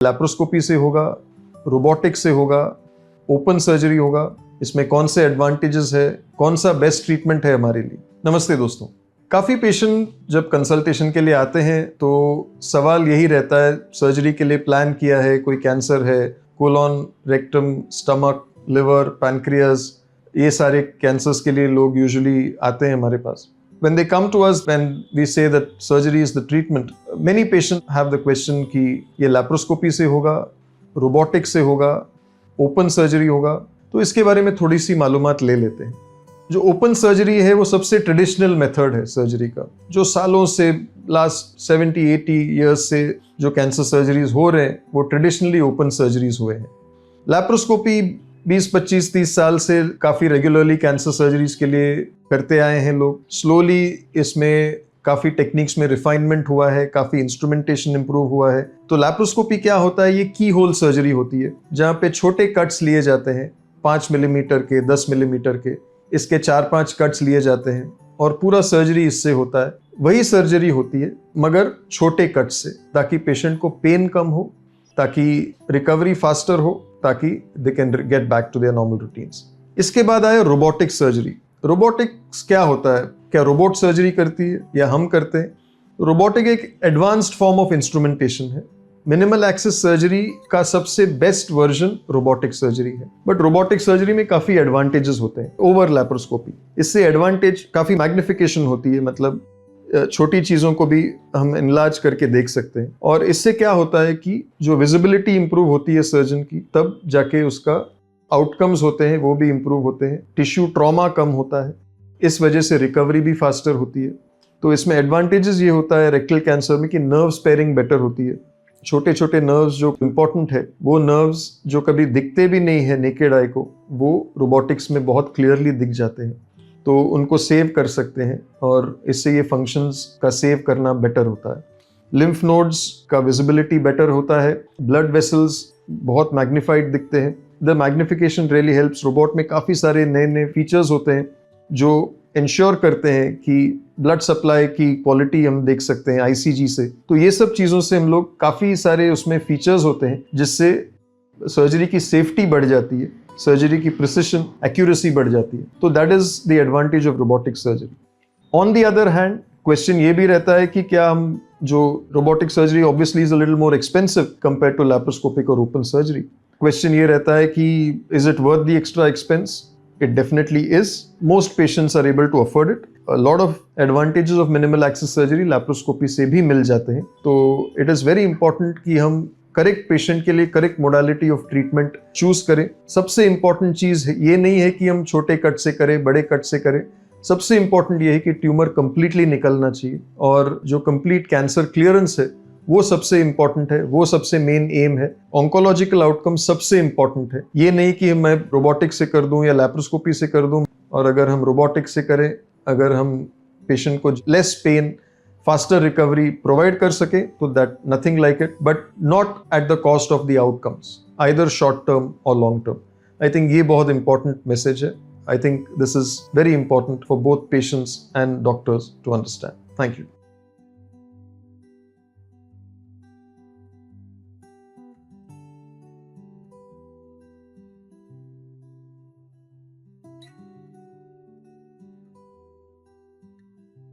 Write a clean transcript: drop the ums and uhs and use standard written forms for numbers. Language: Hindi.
लैप्रोस्कोपी से होगा, रोबोटिक से होगा, ओपन सर्जरी होगा, इसमें कौन से एडवांटेजेस है, कौन सा बेस्ट ट्रीटमेंट है हमारे लिए। नमस्ते दोस्तों, काफ़ी पेशेंट जब कंसल्टेशन के लिए आते हैं तो सवाल यही रहता है, सर्जरी के लिए प्लान किया है, कोई कैंसर है, colon, rectum, stomach, liver, pancreas, ये सारे कैंसर्स के लिए लोग यूजुअली आते हैं हमारे पास। When they come to us, when we say that surgery is the treatment, many patients have the question कि ये लैप्रोस्कोपी से होगा, रोबोटिक से होगा, ओपन सर्जरी होगा, तो इसके बारे में थोड़ी सी मालूमात ले लेते हैं। जो ओपन सर्जरी है वो सबसे ट्रेडिशनल मेथड है सर्जरी का, जो सालों से लास्ट 70-80 ईयर्स से जो कैंसर सर्जरीज हो रहे हैं वो ट्रेडिशनली ओपन सर्जरीज हुए हैं। लैप्रोस्कोपी 20-25-30 साल से काफ़ी रेगुलरली कैंसर सर्जरीज के लिए करते आए हैं लोग। स्लोली इसमें काफ़ी टेक्निक्स में रिफाइनमेंट हुआ है, काफ़ी इंस्ट्रूमेंटेशन इंप्रूव हुआ है। तो लैप्रोस्कोपी क्या होता है, ये की होल सर्जरी होती है जहाँ पे छोटे कट्स लिए जाते हैं, 5 मिलीमीटर के, 10 मिलीमीटर के, इसके 4-5 कट्स लिए जाते हैं और पूरा सर्जरी इससे होता है। वही सर्जरी होती है मगर छोटे कट से, ताकि पेशेंट को पेन कम हो, ताकि रिकवरी फास्टर हो, ताकि they can get back to their normal routines. इसके बाद आया रोबोटिक सर्जरी। रोबोटिक्स क्या होता है, क्या रोबोट सर्जरी करती है या हम करते हैं? रोबोटिक एक एडवांस्ड फॉर्म ऑफ इंस्ट्रूमेंटेशन है। मिनिमल एक्सेस सर्जरी का सबसे बेस्ट वर्जन रोबोटिक सर्जरी है, बट रोबोटिक सर्जरी में काफी एडवांटेजेस होते हैं ओवर लैप्रोस्कोपी। इससे एडवांटेज काफी मैग्निफिकेशन होती है, मतलब छोटी चीजों को भी हम इनलार्ज करके देख सकते हैं। और इससे क्या होता है कि जो विजिबिलिटी इंप्रूव होती है सर्जन की, तब जाके उसका आउटकम्स होते हैं वो भी इंप्रूव होते हैं, टिश्यू ट्रॉमा कम होता है, इस वजह से रिकवरी भी फास्टर होती है। तो इसमें एडवांटेजेस ये होता है रेक्टल कैंसर में कि नर्व स्पेयरिंग बेटर होती है। छोटे छोटे नर्व्स जो इंपॉर्टेंट है, वो नर्व्स जो कभी दिखते भी नहीं है नेकेड आई को, वो रोबोटिक्स में बहुत क्लियरली दिख जाते हैं, तो उनको सेव कर सकते हैं और इससे ये फंक्शंस का सेव करना बेटर होता है। लिम्फ नोड्स का विजिबिलिटी बेटर होता है, ब्लड वेसल्स बहुत मैग्निफाइड दिखते हैं। The magnification really helps. Robot में काफ़ी सारे नए नए फीचर्स होते हैं जो इंश्योर करते हैं कि ब्लड सप्लाई की क्वालिटी हम देख सकते हैं ICG से। तो ये सब चीज़ों से हम लोग काफ़ी सारे उसमें फीचर्स होते हैं जिससे सर्जरी की सेफ्टी बढ़ जाती है, सर्जरी की प्रिसिशन, एक्यूरेसी बढ़ जाती है। तो that is the advantage of robotic surgery. On the other hand question ये भी रहता है कि क्या हम जो robotic surgery obviously is a little more expensive compare to laparoscopic और ओपन सर्जरी। क्वेश्चन ये रहता है कि is it worth the extra expense? It definitely is. Most patients are able to afford it. A lot of advantages of minimal access surgery laparoscopy से भी मिल जाते हैं। तो it is very important कि हम करेक्ट पेशेंट के लिए correct modality of treatment choose करें। सबसे इंपॉर्टेंट चीज ये नहीं है कि हम छोटे कट से करें, बड़े कट से करें। सबसे इंपॉर्टेंट ये है कि ट्यूमर कंप्लीटली निकलना चाहिए और जो कंप्लीट कैंसर क्लियरेंस है वो सबसे इंपॉर्टेंट है, वो सबसे मेन एम है। ऑन्कोलॉजिकल आउटकम सबसे इंपॉर्टेंट है। ये नहीं कि मैं रोबोटिक से कर दूं या लैप्रोस्कोपी से कर दूं, और अगर हम रोबोटिक से करें, अगर हम पेशेंट को less pain, faster recovery provide कर सके, तो that nothing like it, but not at the cost of the outcomes, either short term और लॉन्ग टर्म। आई थिंक ये बहुत इंपॉर्टेंट मैसेज है। I think this is very important for both patients and doctors to understand. Thank you.